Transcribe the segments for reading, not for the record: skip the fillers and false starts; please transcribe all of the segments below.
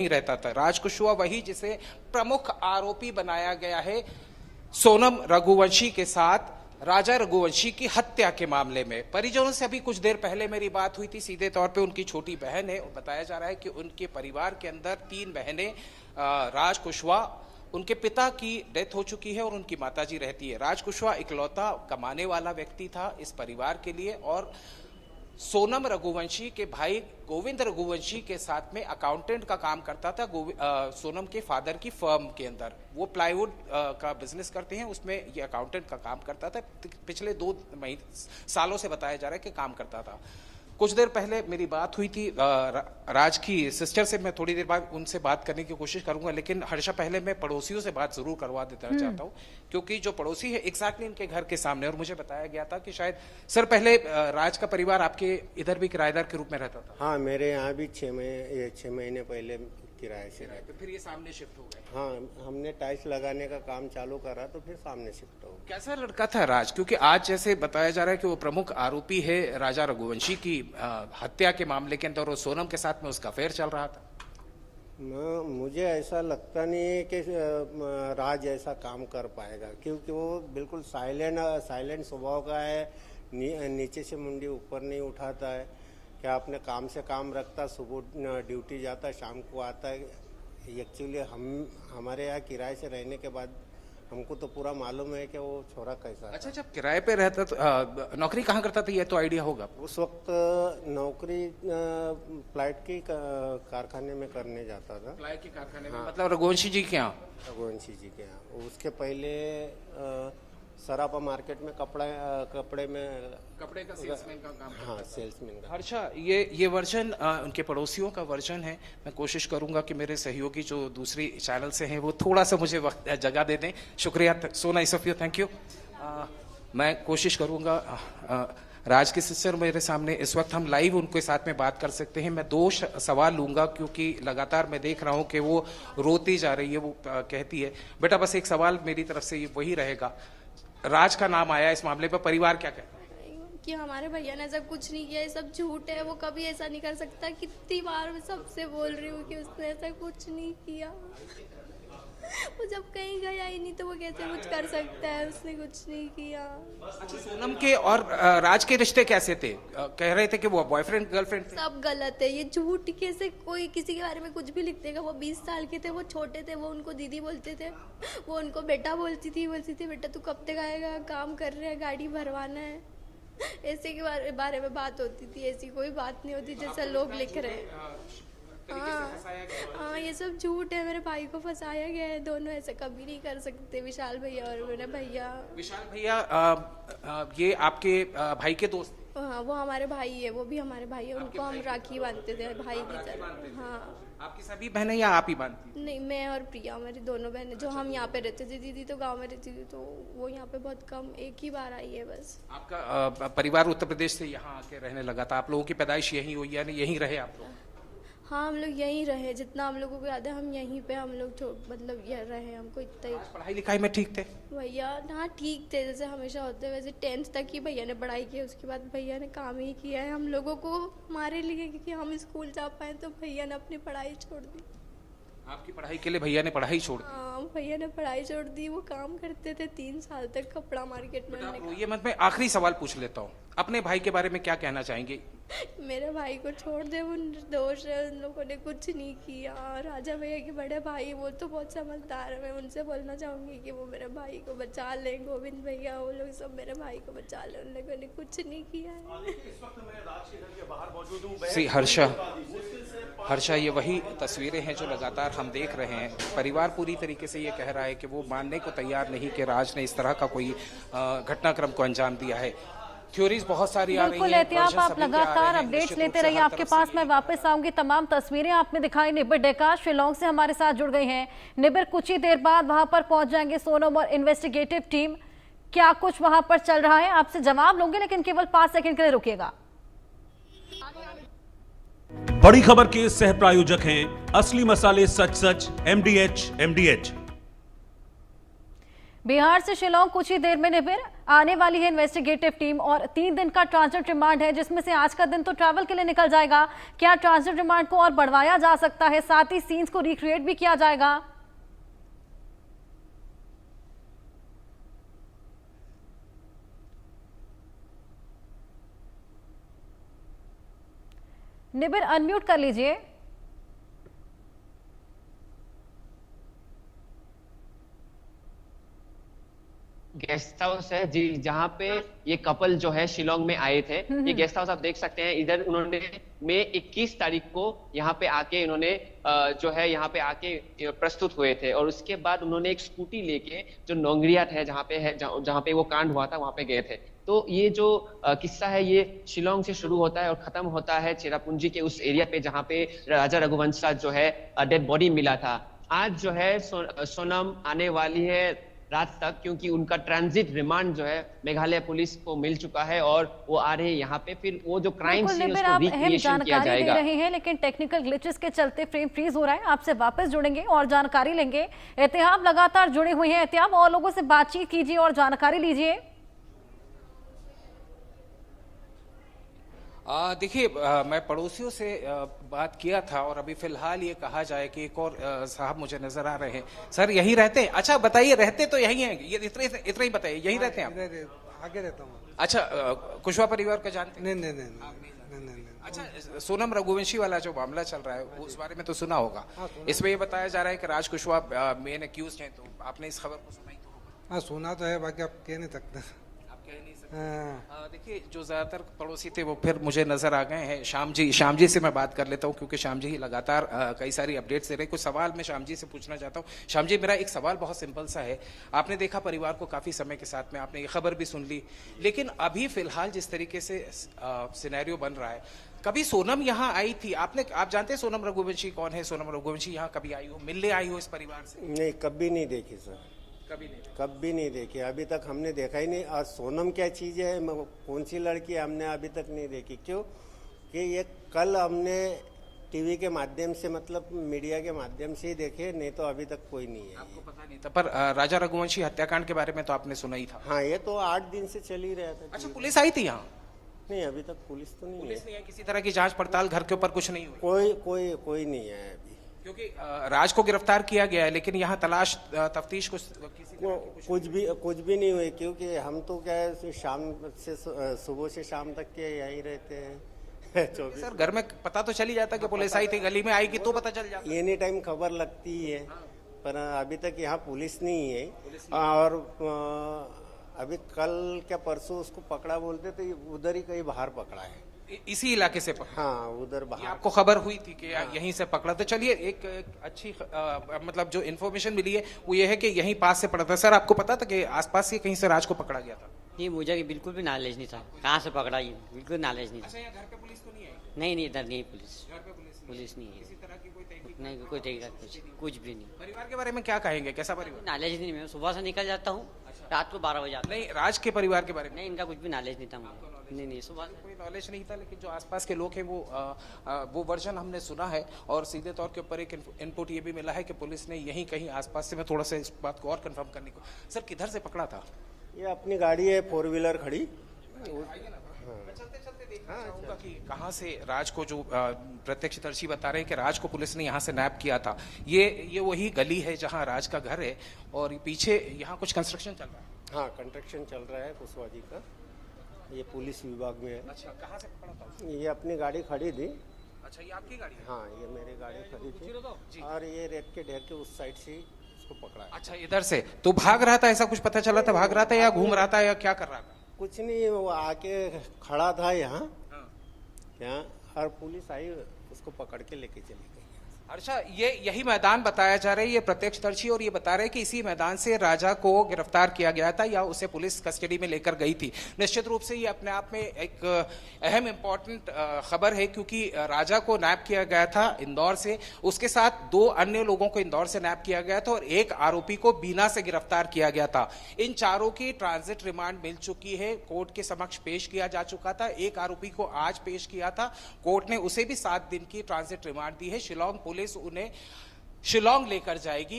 नहीं रहता था। राज कुशवाहा वही जिसे प्रमुख आरोपी बनाया गया है सोनम रघुवंशी के साथ राजा रघुवंशी की हत्या के मामले में। परिजनों से अभी कुछ देर पहले मेरी बात हुई थी, सीधे तौर पे उनकी छोटी बहन है। बताया जा रहा है कि उनके परिवार के अंदर 3 बहनें, राज कुशवाहा, उनके पिता की डेथ हो चुकी है और उनकी माताजी रहती है। राज कुशवाहा इकलौता कमाने वाला व्यक्ति था इस परिवार के लिए, और सोनम रघुवंशी के भाई गोविंद रघुवंशी के साथ में अकाउंटेंट का काम करता था सोनम के फादर की फर्म के अंदर। वो प्लाईवुड का बिजनेस करते हैं, उसमें ये अकाउंटेंट का काम करता था। पिछले 2 सालों से बताया जा रहा है कि काम करता था। कुछ देर पहले मेरी बात हुई थी राज की सिस्टर से। मैं थोड़ी देर बाद उनसे बात करने की कोशिश करूंगा, लेकिन हर्षा पहले मैं पड़ोसियों से बात जरूर करवा देना चाहता हूं, क्योंकि जो पड़ोसी है एग्जैक्टली इनके घर के सामने, और मुझे बताया गया था कि शायद सर पहले राज का परिवार आपके इधर भी किराएदार के रूप में रहता था। हाँ, मेरे यहाँ भी 6 महीने पहले किराए से रहे। तो फिर ये सामने शिफ्ट हो गए। हाँ, हमने टाइल्स लगाने का काम चालू करा तो फिर सामने शिफ्ट हो गए। कैसा लड़का था राज? क्योंकि आज जैसे बताया जा रहा है कि वो प्रमुख आरोपी है राजा रघुवंशी की हत्या के मामले के अंदर, और सोनम के साथ में उसका अफेयर चल रहा था। मुझे ऐसा लगता नहीं है कि राज ऐसा काम कर पाएगा, क्योंकि वो बिल्कुल साइलेंट स्वभाव का है। नीचे से मुंडी ऊपर नहीं उठाता है, क्या अपने काम से काम रखता, सुबह ड्यूटी जाता, शाम को आता है। एक्चुअली हमारे यहाँ किराए से रहने के बाद हमको तो पूरा मालूम है कि वो छोरा कैसा था। अच्छा, जब किराए पे रहता तो नौकरी कहाँ करता था, ये तो आइडिया होगा। उस वक्त नौकरी फ्लाइट की कारखाने में करने जाता था। फ्लाइट के कारखाने में? हाँ। मतलब रघुवंशी जी के यहाँ? रघुवंशी जी के यहाँ। उसके पहले सरापा मार्केट में कपड़े का सेल्समैन का काम। हाँ, सेल्समैन का। हर्षा, ये वर्जन उनके पड़ोसियों का वर्जन है। मैं कोशिश करूंगा कि मेरे सहयोगी जो दूसरी चैनल से हैं वो थोड़ा सा मुझे वक्त जगह दे दें। शुक्रिया, so nice of you, thank you. मैं कोशिश करूंगा। राज की सिस्टर मेरे सामने इस वक्त, हम लाइव उनके साथ में बात कर सकते हैं। मैं 2 सवाल लूंगा क्योंकि लगातार मैं देख रहा हूं कि वो रोती जा रही है। वो कहती है बेटा बस एक सवाल मेरी तरफ से वही रहेगा। राज का नाम आया इस मामले पर, परिवार क्या कहता है? कि हमारे भैया ने ऐसा कुछ नहीं किया, ये सब झूठ है, वो कभी ऐसा नहीं कर सकता। कितनी बार मैं सबसे बोल रही हूँ कि उसने ऐसा कुछ नहीं किया। वो जब कहीं गया ही नहीं तो वो कैसे कुछ कर सकता है? उसने कुछ नहीं किया। अच्छा, सोनम के और राज के रिश्ते कैसे थे? कह रहे थे कि वो बॉयफ्रेंड गर्लफ्रेंड थे। सब गलत है, ये झूठ। कैसे कोई किसी के बारे में कुछ भी लिख देगा? वो 20 साल के थे, वो छोटे थे, वो उनको दीदी बोलते थे, वो उनको बेटा बोलती थी बेटा तू कब तक आएगा, काम कर रहे हैं, गाड़ी भरवाना है, ऐसे के बारे में बात होती थी। ऐसी कोई बात नहीं होती जैसा लोग लिख रहे हैं। हाँ, ये सब झूठ है। मेरे भाई को फंसाया गया है। दोनों ऐसा कभी नहीं कर सकते, विशाल भैया और मेरे भैया। विशाल भैया ये आपके भाई के दोस्त? हाँ, वो हमारे भाई है, वो भी हमारे भाई है। उनको हम राखी बांधते थे भाई की तरह। हाँ। आपकी सभी बहनें या आप ही बांधती? नहीं, मैं और प्रिया, हमारी दोनों बहनें। जो हम यहाँ पे रहते थे, दीदी तो गांव में रहती थी, तो वो यहाँ पे बहुत कम, एक ही बार आई है बस। आपका परिवार उत्तर प्रदेश से यहाँ आके रहने लगा था? आप लोगों की पैदाइश यहीं हुई, यानी यहीं रहे आप लोग? हाँ, हम लोग यहीं रहे। जितना हम लोगों को याद है, हम यहीं पे हम लोग मतलब ये रहे। हमको इतना ही। पढ़ाई लिखाई में ठीक थे भैया? हाँ, ठीक थे, जैसे हमेशा होते हैं वैसे। 10th तक ही भैया ने पढ़ाई की, उसके बाद भैया ने काम ही किया है हम लोगों को हमारे लिए, क्योंकि हम स्कूल जा पाए तो भैया ने अपनी पढ़ाई छोड़ दी। आपकी पढ़ाई के लिए भैया ने पढ़ाई छोड़ दी? हाँ, भैया ने पढ़ाई छोड़ दी। वो काम करते थे 3 साल तक कपड़ा मार्केट में। ये मत, मैं आखिरी सवाल पूछ लेता हूँ, अपने भाई के बारे में क्या कहना चाहेंगे? मेरे भाई को छोड़ दे, वो निर्दोष है, उन लोगों ने कुछ नहीं किया। राजा भैया के बड़े भाई, वो तो बहुत समझदार है। मैं उनसे बोलना चाहूंगी कि वो मेरे भाई को बचा ले। गोविंद भैया, वो लोग सब मेरे भाई को बचा ले, उन लोगों ने कुछ नहीं किया है। हर्षा, ये वही तस्वीरें हैं जो लगातार हम देख रहे हैं। परिवार पूरी तरीके से ये कह रहा है कि वो मानने को तैयार नहीं कि राज ने इस तरह का कोई घटनाक्रम को अंजाम दिया है। थ्योरीज बहुत सारी आ रही हैं। आप लगातार अपडेट्स लेते रहिए, आपके पास मैं वापस आऊंगी। तमाम तस्वीरें आपने दिखाई। निबिर डेका शिलोंग से हमारे साथ जुड़ गई हैं। निबिर, कुछ ही देर बाद वहां पर पहुंच जाएंगे सोनम और इन्वेस्टिगेटिव टीम। क्या कुछ वहां पर चल रहा है, आपसे जवाब लूंगे, लेकिन केवल 5 सेकंड के लिए रुकिएगा। बड़ी खबर के सह प्रायोजक हैं असली मसाले सच एमडीएच। बिहार से शिलोंग कुछ ही देर में निबिर, आने वाली है इन्वेस्टिगेटिव टीम और 3 दिन का ट्रांजिट रिमांड है, जिसमें से आज का दिन तो ट्रैवल के लिए निकल जाएगा। क्या ट्रांजिट रिमांड को और बढ़वाया जा सकता है, साथ ही सीन्स को रिक्रिएट भी किया जाएगा? निबिर अनम्यूट कर लीजिए। गेस्ट हाउस है जी, जहाँ पे ये कपल जो है शिलोंग में आए थे। ये गेस्ट हाउस आप देख सकते हैं। इधर उन्होंने मई 21 तारीख को यहाँ पे आके इन्होंने जो है यहाँ पे आके प्रस्तुत हुए थे और उसके बाद उन्होंने एक स्कूटी लेके जो नोंगरियाट है जहाँ पे वो कांड हुआ था वहां पे गए थे। तो ये जो किस्सा है ये शिलोंग से शुरू होता है और खत्म होता है चेरापूंजी के उस एरिया पे जहाँ पे राजा रघुवंश जो है डेड बॉडी मिला था। आज जो है सोनम आने वाली है रात तक, क्योंकि उनका ट्रांजिट रिमांड जो है मेघालय पुलिस को मिल चुका है और वो आ रहे हैं यहाँ पे। फिर वो जो क्राइम सीन है उसको रिक्रिएशन किया जाएगा। दे रहे हैं, लेकिन टेक्निकल ग्लिचेस के चलते फ्रेम फ्रीज हो रहा है। आपसे वापस जुड़ेंगे और जानकारी लेंगे। एहतियाब लगातार जुड़े हुए हैं। एहतियाब, और लोगों से बातचीत कीजिए और जानकारी लीजिए। देखिए, मैं पड़ोसियों से बात किया था और अभी फिलहाल ये कहा जाए कि एक और साहब मुझे नजर आ रहे हैं। सर यहीं रहते हैं? अच्छा बताइए, रहते तो यहीं हैं? ये इतना ही बताइए, यहीं रहते हैं आप? आगे रहता हूँ। अच्छा, कुशवाहा परिवार का जानते हैं? नहीं। अच्छा, सोनम रघुवंशी वाला जो मामला चल रहा है उस बारे में तो सुना होगा। इसमें ये बताया जा रहा है कि राज कुशवाहा मेन एक्यूज्ड हैं, तो आपने इस खबर को सुना ही तो होगा। हाँ, सुना तो है, बाकी आप कह नहीं सकते। देखिए, जो ज्यादातर पड़ोसी थे वो फिर मुझे नजर आ गए हैं। श्याम जी से मैं बात कर लेता हूं, क्योंकि श्याम जी ही लगातार कई सारी अपडेट्स दे रहे हैं। कुछ सवाल मैं श्याम जी से पूछना चाहता हूं। श्याम जी, मेरा एक सवाल बहुत सिंपल सा है। आपने देखा परिवार को काफी समय के साथ में, आपने ये खबर भी सुन ली, लेकिन अभी फिलहाल जिस तरीके से सिनेरियो बन रहा है, कभी सोनम यहाँ आई थी? आप जानते हैं सोनम रघुवंशी कौन है? सोनम रघुवंशी यहाँ कभी आई हो, मिलने आई हो इस परिवार से? नहीं, कभी नहीं देखी सर, कभी नहीं देखी। अभी तक हमने देखा ही नहीं। और सोनम क्या चीज़ है, कौन सी लड़की हमने अभी तक नहीं देखी। क्यों कि ये कल हमने टीवी के माध्यम से, मतलब मीडिया के माध्यम से ही देखे, नहीं तो अभी तक कोई नहीं है। आपको पता नहीं था? पर राजा रघुवंशी हत्याकांड के बारे में तो आपने सुना ही था। हाँ, ये तो 8 दिन से चल ही रहा था। अच्छा, पुलिस आई थी यहाँ? नहीं, अभी तक पुलिस तो नहीं है। किसी तरह की जांच पड़ताल घर के ऊपर कुछ नहीं हुई? कोई नहीं है अभी, क्योंकि राज को गिरफ्तार किया गया है, लेकिन यहाँ तलाश तफ्तीश कुछ भी नहीं हुई। क्योंकि हम तो क्या है, शाम से सुबह से शाम तक के यहीं रहते हैं। 24 सर, घर में पता तो चल ही जाता कि पुलिस आई थी, गली में आएगी तो पता चल जाता। एनी टाइम खबर लगती ही है, पर अभी तक यहाँ पुलिस नहीं है। और अभी कल क्या परसों उसको पकड़ा बोलते, तो उधर ही कहीं बाहर पकड़ा है, इसी इलाके से पकड़ा? हाँ, उधर बाहर। आपको खबर हुई थी कि यहीं से पकड़ा? तो चलिए, एक अच्छी मतलब जो इन्फॉर्मेशन मिली है वो ये है कि यहीं पास से पकड़ा था। सर, आपको पता था कि आसपास से कहीं से राज को पकड़ा गया था? नहीं, मुझे बिल्कुल भी नॉलेज नहीं था कहाँ से पकड़ा, ये बिल्कुल नॉलेज नहीं था। अच्छा, यहाँ घर पे पुलिस तो नहीं आई? नहीं, इधर नहीं पुलिस। घर पे पुलिस नहीं है, किसी तरह की कोई तहकीक? नहीं, कोई तहकीक कुछ भी नहीं। परिवार के बारे में क्या कहेंगे? कैसा परिवार? नॉलेज नहीं। मैं सुबह से निकल जाता हूँ, रात को 12 बजे आता हूँ। नहीं, राज के परिवार के बारे में? नहीं, इनका कुछ भी नॉलेज नहीं था मुझे। नहीं, सुबह कोई नॉलेज नहीं था, लेकिन जो आसपास के लोग हैं वो वर्जन हमने सुना है। और सीधे तौर के ऊपर एक इनपुट ये भी मिला है कि पुलिस ने यहीं कहीं आसपास से, मैं थोड़ा सा इस बात को और कंफर्म करने को। सर, किधर से पकड़ा था? ये अपनी गाड़ी है, 4 व्हीलर खड़ी। चलते देखना चाहूंगा कि कहाँ से राज को, जो प्रत्यक्षदर्शी बता रहे हैं कि राज को पुलिस ने यहाँ से नैप किया था। ये वही गली है जहाँ राज का घर है, और पीछे यहाँ कुछ कंस्ट्रक्शन चल रहा है। हाँ, कंस्ट्रक्शन चल रहा है कुशवाहा जी का। ये पुलिस विभाग में है। अच्छा, कहाँ से पकड़ा था? ये अपनी गाड़ी खड़ी थी। अच्छा, ये आपकी गाड़ी है? हाँ, ये मेरी गाड़ी खड़ी थी, और ये रेत के ढेर के उस साइड से उसको पकड़ा है। अच्छा, इधर से तो भाग रहा था, ऐसा कुछ पता चला था? भाग रहा था या घूम रहा था या क्या कर रहा था? कुछ नहीं, वो आके खड़ा था यहाँ, और पुलिस आई, उसको पकड़ के लेके चली गई। अच्छा, यही मैदान बताया जा रहा है, ये प्रत्यक्षदर्शी, और ये बता रहे हैं कि इसी मैदान से राजा को गिरफ्तार किया गया था या उसे पुलिस कस्टडी में लेकर गई थी। निश्चित रूप से ये अपने आप में एक अहम इम्पॉर्टेंट खबर है, क्योंकि राजा को नैप किया गया था इंदौर से, उसके साथ 2 अन्य लोगों को इंदौर से नैप किया गया था, और एक आरोपी को बीना से गिरफ्तार किया गया था। इन चारों की ट्रांजिट रिमांड मिल चुकी है, कोर्ट के समक्ष पेश किया जा चुका था। एक आरोपी को आज पेश किया था, कोर्ट ने उसे भी 7 दिन की ट्रांजिट रिमांड दी है। शिलोंग पुलिस उन्हें शिलोंग लेकर जाएगी।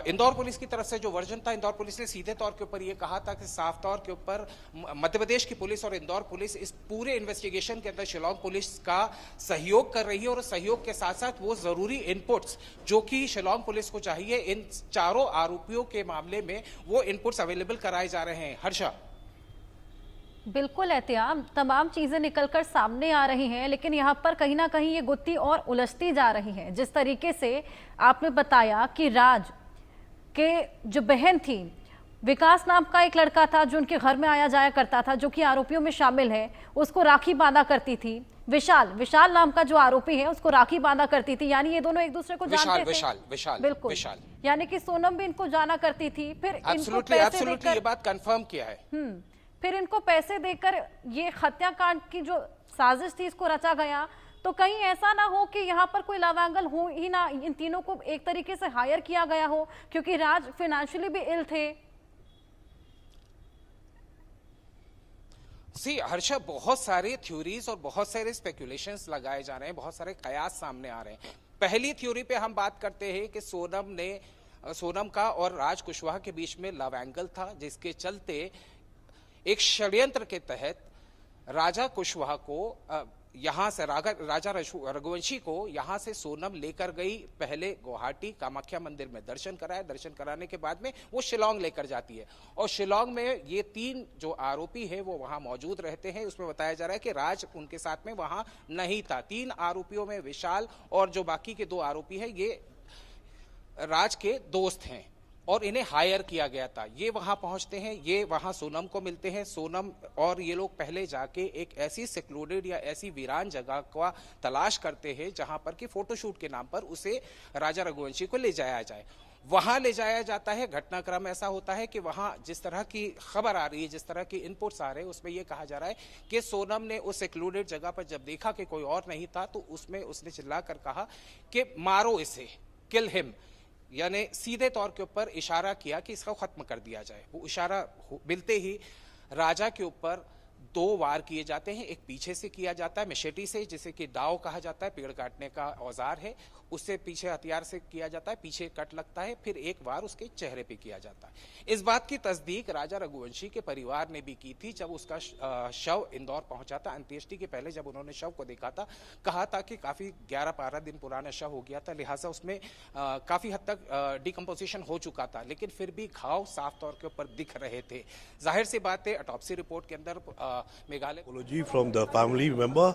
इंदौर पुलिस की तरफ से जो वर्जन था, इंदौर पुलिस ने सीधे तौर के ऊपर ये कहा था कि साफ तौर के ऊपर मध्य प्रदेश की पुलिस और इंदौर पुलिस इस पूरे इन्वेस्टिगेशन के अंदर शिलोंग पुलिस का सहयोग कर रही है और सहयोग के साथ साथ वो जरूरी इनपुट्स जो कि शिलोंग पुलिस को चाहिए इन चारों आरोपियों के मामले में वो इनपुट्स अवेलेबल कराए जा रहे हैं। हर्षा, बिल्कुल एहतियाम, तमाम चीजें निकलकर सामने आ रही हैं, लेकिन यहाँ पर कहीं ना कहीं ये गुत्थी और उलझती जा रही है। जिस तरीके से आपने बताया कि राज के जो बहन थी, विकास नाम का एक लड़का था जो उनके घर में आया जाया करता था, जो कि आरोपियों में शामिल है, उसको राखी बांधा करती थी। विशाल नाम का जो आरोपी है उसको राखी बांधा करती थी, यानी ये दोनों एक दूसरे को जानते थे। विशाल बिल्कुल, यानी कि सोनम भी इनको जाना करती थी। फिर इनको पैसे देकर, ये बात कंफर्म किया है। फिर इनको पैसे देकर ये हत्याकांड की जो साजिश थी इसको रचा गया। तो कहीं ऐसा ना हो कि यहाँ पर कोई लव एंगल हो ही ना, इन तीनों को एक तरीके से हायर किया गया हो, क्योंकि राज फाइनेंशियली भी इल थे। हर्षा, बहुत सारे थ्योरीज और बहुत सारे स्पेकुलेशंस लगाए जा रहे हैं, बहुत सारे कयास सामने आ रहे हैं। पहली थ्योरी पे हम बात करते हैं कि सोनम का और राज कुशवाहा के बीच में लव एंगल था, जिसके चलते एक षड्यंत्र के तहत राजा कुशवाहा को यहां से राजा रघुवंशी को यहां से सोनम लेकर गई। पहले गुवाहाटी कामाख्या मंदिर में दर्शन कराया, दर्शन कराने के बाद में वो शिलोंग लेकर जाती है और शिलोंग में ये तीन जो आरोपी है वो वहां मौजूद रहते हैं। उसमें बताया जा रहा है कि राज उनके साथ में वहां नहीं था। तीन आरोपियों में विशाल और जो बाकी के दो आरोपी है ये राज के दोस्त हैं और इन्हें हायर किया गया था। ये वहां पहुंचते हैं, ये वहां सोनम को मिलते हैं। सोनम और ये लोग पहले जाके एक ऐसी सेक्लूडेड या ऐसी वीरान जगह का तलाश करते हैं जहां पर कि फोटोशूट के नाम पर उसे राजा रघुवंशी को ले जाया जाए। वहां ले जाया जाता है। घटनाक्रम ऐसा होता है कि वहां जिस तरह की खबर आ रही है, जिस तरह की इनपुट्स आ रहे हैं, उसमें यह कहा जा रहा है कि सोनम ने उस सेक्लूडेड जगह पर जब देखा कि कोई और नहीं था तो उसमें उसने चिल्लाकर कहा कि मारो इसे, किल हिम, यानी सीधे तौर के ऊपर इशारा किया कि इसको खत्म कर दिया जाए। वो इशारा मिलते ही राजा के ऊपर दो वार किए जाते हैं। एक पीछे से किया जाता है मैशेटी से, जिसे कि दाव कहा जाता है, पेड़ काटने का औजार है, उससे पीछे हथियार से किया जाता है, पीछे कट लगता है, फिर एक वार उसके चेहरे पे किया जाता है। इस बात की तस्दीक राजा रघुवंशी के परिवार ने भी की थी जब उसका शव इंदौर पहुंचा था। अंत्येष्टि के पहले जब उन्होंने शव को देखा था, कहा था कि काफी 11-12 दिन पुराना शव हो गया था, लिहाजा उसमें काफी हद तक डिकम्पोजिशन हो चुका था, लेकिन फिर भी घाव साफ तौर के ऊपर दिख रहे थे। जाहिर सी बात है, ऑटोप्सी रिपोर्ट के अंदर Meghalaya from the family member